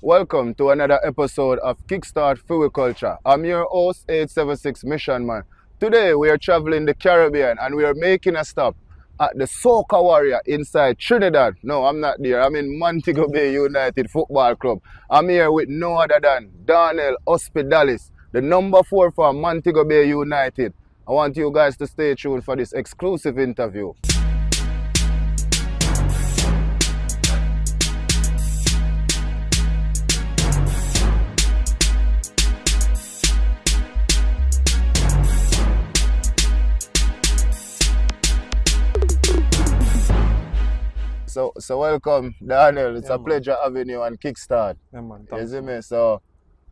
Welcome to another episode of Kiqstheart Fuel Culture. I'm your host, 876 Mission Man. Today we are traveling the Caribbean and we are making a stop at the Soca Warrior inside Trinidad. No, I'm not there. I'm in Montego Bay United Football Club. I'm here with no other than Darnell Hospedales, the number 4 for Montego Bay United. I want you guys to stay tuned for this exclusive interview. So welcome, Darnell. It's a pleasure having you on Kiqstheart. Yeah, man. You see me? So,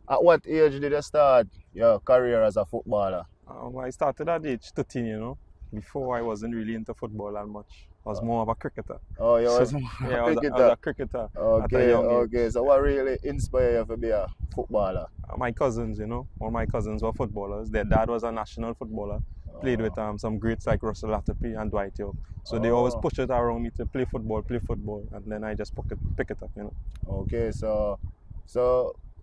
at what age did you start your career as a footballer? I started at age 13, you know. Before I wasn't really into football that much. I was more of a cricketer. Oh, you was yeah, I was a cricketer at a young age. So what really inspired you to be a footballer? My cousins, you know. All my cousins were footballers. Their dad was a national footballer. Played with some greats like Russell Latapy and Dwight York. So they always push it around me to play football, and then I just pick it up, you know. Okay, so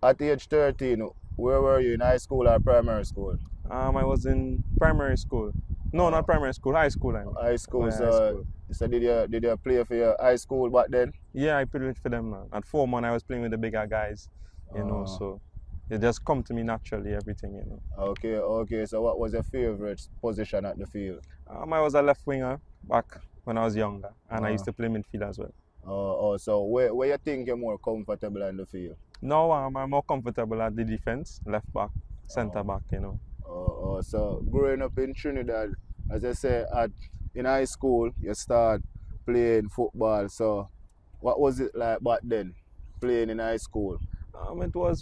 at age 13, where were you, in high school or primary school? I was in primary school. No, not primary school, high school. High school, high school. So did you play for your high school back then? Yeah, I played for them, man. At 4 months, I was playing with the bigger guys, you know, so it just come to me naturally, everything, you know. Okay. So what was your favorite position at the field? I was a left winger back when I was younger, and I used to play midfield as well. So where you think you're more comfortable in the field? No, I'm more comfortable at the defense, left back, centre back, you know. So growing up in Trinidad, as I say, in high school, you start playing football. So what was it like back then, playing in high school?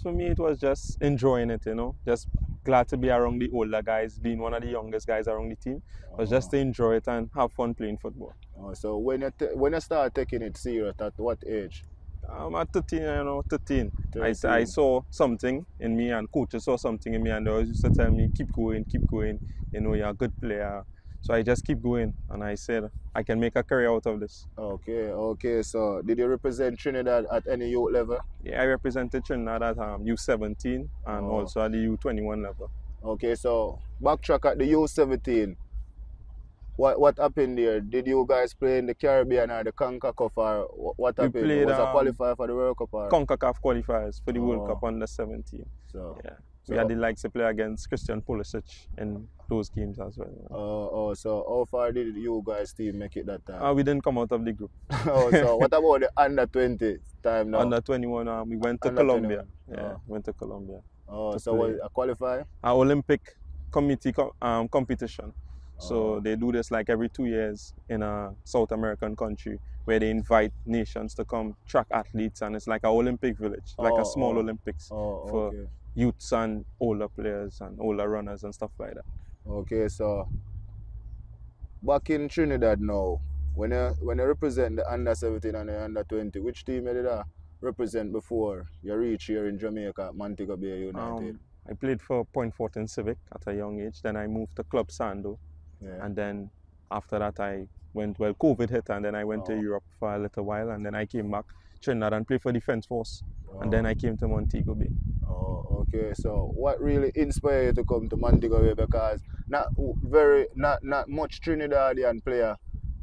For me, it was just enjoying it, you know. Just glad to be around the older guys, being one of the youngest guys around the team. It was just to enjoy it and have fun playing football. So when you start taking it serious, at what age? At 13, you know, 13. I saw something in me, and coaches saw something in me, and they always used to tell me, keep going, you know, you're a good player. So I just keep going, and I said, I can make a career out of this. Okay. So did you represent Trinidad at any youth level? Yeah, I represented Trinidad at U17 and also at the U21 level. Okay, so backtrack at the U17. What happened there? Did you guys play in the Caribbean or the CONCACAF, or what happened? Played, was a qualifier for the World Cup? Or? CONCACAF qualifiers for the World Cup under 17. So yeah. We had the likes to play against Christian Pulisic in those games as well. So how far did you guys team make it that time? We didn't come out of the group. So what about the under 20 time now? Under 21, we went to Colombia. Went to Colombia. So was it a qualifier? An Olympic committee competition. So they do this like every 2 years in a South American country where they invite nations to come track athletes, and it's like an Olympic village, like a small Olympics for youths and older players and older runners and stuff like that. Okay, so back in Trinidad now, when you represent the under 17 and the under 20, which team did you represent before you reach here in Jamaica, Montego Bay United? I played for Point Fortin Civic at a young age. Then I moved to Club Sando. Yeah. And then after that COVID hit, and then I went to Europe for a little while, and then I came back Trinidad and played for Defence Force. And then I came to Montego Bay. Okay. So what really inspired you to come to Montego Bay? Because not much Trinidadian player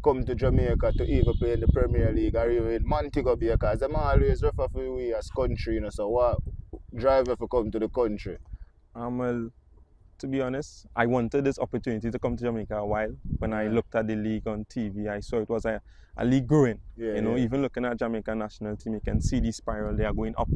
come to Jamaica to even play in the Premier League or even in Montego Bay, because them always refer to we as country, you know. So what drive you to come to the country? Well, to be honest, I wanted this opportunity to come to Jamaica a while. When I looked at the league on TV, I saw it was a league growing. Even looking at Jamaica national team, you can see the spiral. They are going up,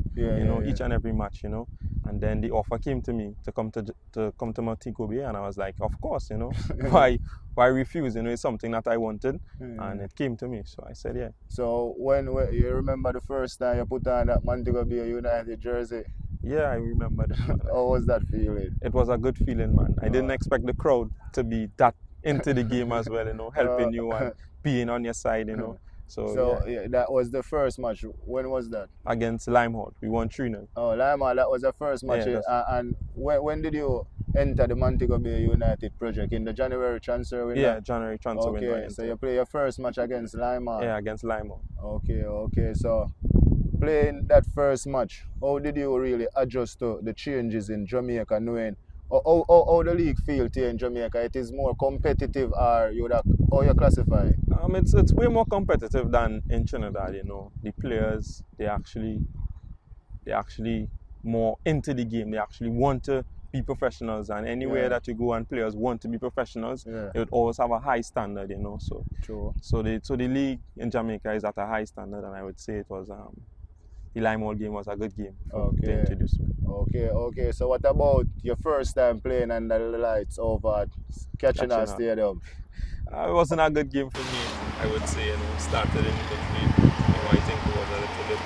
each and every match, you know. And then the offer came to me to come to Montego Bay, and I was like, of course, you know, why refuse? You know, it's something that I wanted, and it came to me, so I said, yeah. So when you remember the first time you put on that Montego Bay United jersey? Yeah, I remember that. How was that feeling? It was a good feeling, man. I didn't expect the crowd to be that into the game as well, you know, helping you and being on your side, you know. So yeah, that was the first match. When was that? Against Limehall. We won 3-0. Oh, Limehall, that was the first match. Yeah, and when did you enter the Montego Bay United project? In the January transfer window? Yeah, January transfer window. Okay, so you play your first match against Limehall? Yeah, against Limehall. Okay. So playing that first match, how did you really adjust to the changes in Jamaica, knowing how the league feel to you in Jamaica? It is more competitive, or how you classify it? It's way more competitive than in Trinidad, you know. The players, they're actually more into the game. They actually want to be professionals, and anywhere that you go and players want to be professionals, they would always have a high standard, you know. So True. So the league in Jamaica is at a high standard, and I would say it was the Lime Hall game was a good game to introduce me. Okay. So what about your first time playing under the lights over at Kiqsheart Stadium? It wasn't a good game for me, I would say. You know, started in midfield. You know, I think it was a little bit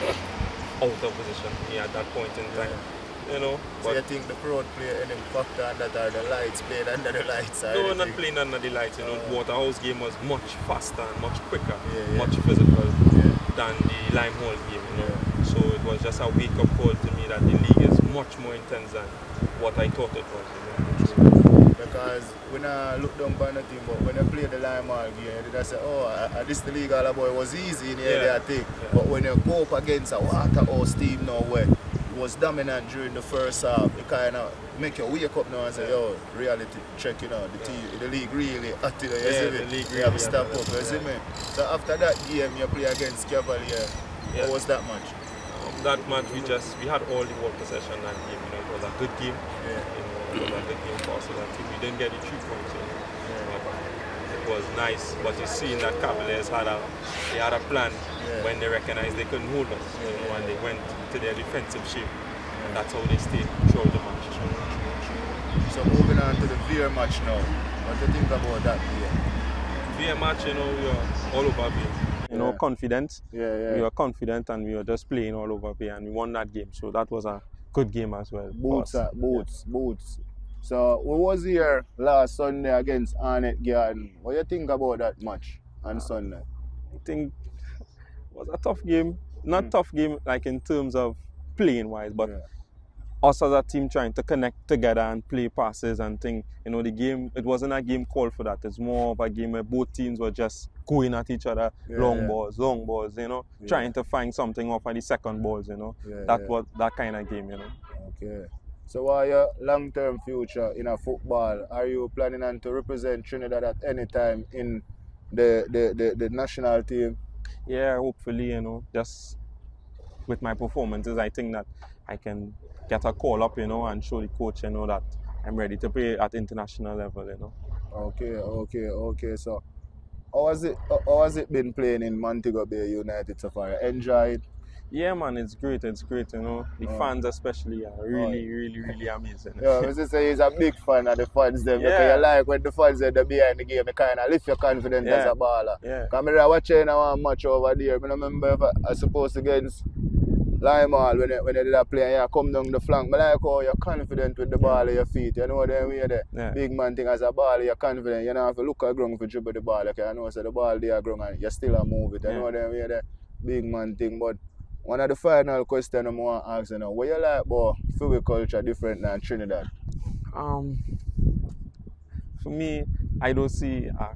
out of position for me at that point in time. You know, so you think the crowd play any factor under the lights, playing under the lights? No, not playing under the lights. You know, Waterhouse game was much faster and much quicker, much physical than the Lime Hall game. You know, so it was just a wake-up call to me that the league is much more intense than what I thought it was. You know? Because when I look down on the team, but when I play the Lime Hall game, they say, this the league all about, it was easy in the area thing. But when you go up against a Waterhouse team now, where was dominant during the first half, it kind of make you wake up now and say, yo, reality check, you know, the league really hot, you know, the league really have to step up, you see me? So after that game, you play against Cavalier, what was that match? That match, we had all the ball possession that game, you know, it was a good game, you know, it was a good game for us, I think we didn't get the 3 points, you know, but it was nice, but you see that Cavaliers had a plan when they recognized they couldn't hold us, you know, and they went to their defensive shape, and that's how they stayed throughout the match. So moving on to the VAR match now, what do you think about that VAR match, you know, we were all over VAR. You know, confident. We were confident and we were just playing all over VAR, and we won that game, so that was a good game as well. Boots. So we was here last Sunday against Arnett Garden. What do you think about that match on Sunday? I think it was a tough game. Not tough game like in terms of playing wise, but us as a team trying to connect together and play passes and things. You know, the game, it wasn't a game called for that. It's more of a game where both teams were just going at each other, long balls, you know, trying to find something off of the second balls, you know. Was that kind of game, you know. Okay. So what are your long-term future in a football? Are you planning on to represent Trinidad at any time in the national team? Yeah, hopefully, you know, just with my performances, I think that I can get a call up, you know, and show the coach, you know, that I'm ready to play at international level, you know. Okay. So how has it been playing in Montego Bay United so far? Enjoy it? Yeah, man, it's great, you know. The fans especially are really amazing. Yeah, I was just say he's a big fan of the fans them, because you like when the fans are behind the game, they kind of lift your confidence as a baller. Because I was watching one match over there, I remember if I supposed against Lime Hall when they did that play, and you come down the flank, but like how you're confident with the ball at your feet, you know what I mean? The big man thing as a baller, you're confident, you don't have to look at ground for dribble the ball, okay? I know so the ball there ground and you still move it, you know what I mean? The big man thing, but one of the final questions I want to ask you now, what you like about football culture different than Trinidad? For me, I don't see a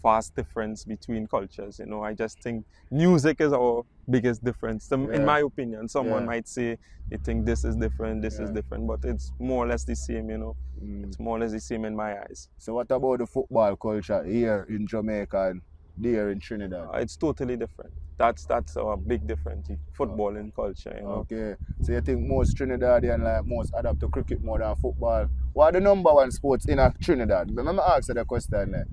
vast difference between cultures, you know. I just think music is our biggest difference. In my opinion, someone might say they think this is different, this is different, but it's more or less the same, you know. It's more or less the same in my eyes. So what about the football culture here in Jamaica and there in Trinidad? It's totally different. That's our big difference, footballing culture, you know. Okay. So you think most Trinidadian like most adapt to cricket more than football? What are the number one sports in Trinidad? Remember I asked the question there.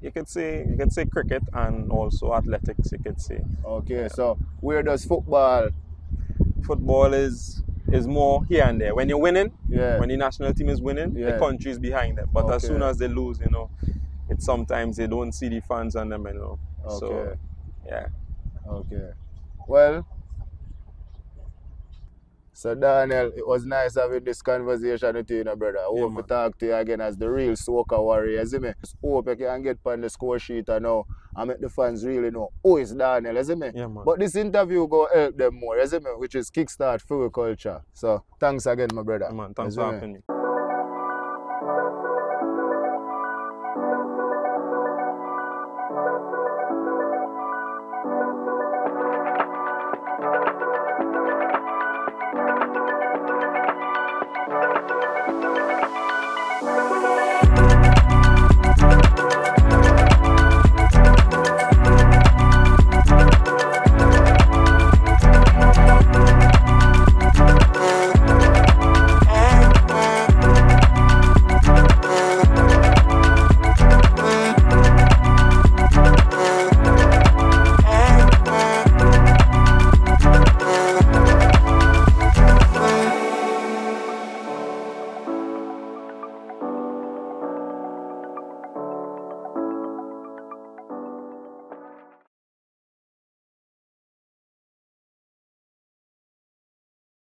You could say cricket and also athletics, you could say. Okay, so where does football? Football is more here and there. When you're winning, when the national team is winning, the country is behind them. But as soon as they lose, you know, it's sometimes they don't see the fans on them, you know. So, Okay. Well, so Darnell, it was nice having this conversation with you, you know, brother. I hope to talk to you again as the real Soca warrior, see me? Just hope you can get on the score sheet and now and make the fans really know who is Darnell, see me? Yeah, man. But this interview go help them more, see me? Which is Kiqstheart Football Culture. So thanks again, my brother. Yeah, man. Thanks for having me.